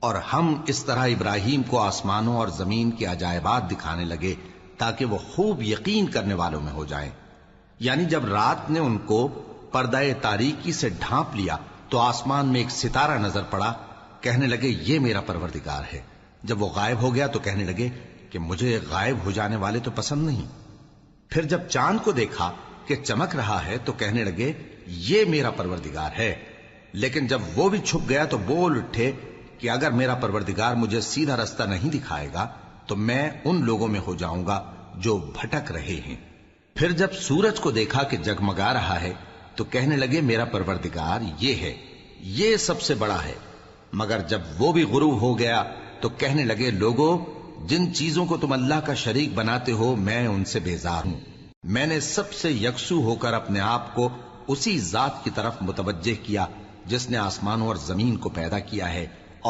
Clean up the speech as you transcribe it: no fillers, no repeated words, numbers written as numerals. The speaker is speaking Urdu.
اور ہم اس طرح ابراہیم کو آسمانوں اور زمین کے عجائبات دکھانے لگے تاکہ وہ خوب یقین کرنے والوں میں ہو جائیں۔ یعنی جب رات نے ان کو پردہ تاریکی سے ڈھانپ لیا تو آسمان میں ایک ستارہ نظر پڑا، کہنے لگے یہ میرا پروردگار ہے۔ جب وہ غائب ہو گیا تو کہنے لگے کہ مجھے غائب ہو جانے والے تو پسند نہیں۔ پھر جب چاند کو دیکھا کہ چمک رہا ہے تو کہنے لگے یہ میرا پروردگار ہے۔ لیکن جب وہ بھی چھپ گیا تو بول اٹھے کہ اگر میرا پروردگار مجھے سیدھا رستہ نہیں دکھائے گا تو میں ان لوگوں میں ہو جاؤں گا جو بھٹک رہے ہیں۔ پھر جب سورج کو دیکھا کہ جگمگا رہا ہے تو کہنے لگے میرا پروردگار یہ ہے، یہ سب سے بڑا ہے۔ مگر جب وہ بھی غروب ہو گیا تو کہنے لگے لوگو، جن چیزوں کو تم اللہ کا شریک بناتے ہو میں ان سے بیزار ہوں۔ میں نے سب سے یکسو ہو کر اپنے آپ کو اسی ذات کی طرف متوجہ کیا جس نے آسمانوں اور زمین کو پیدا کیا ہے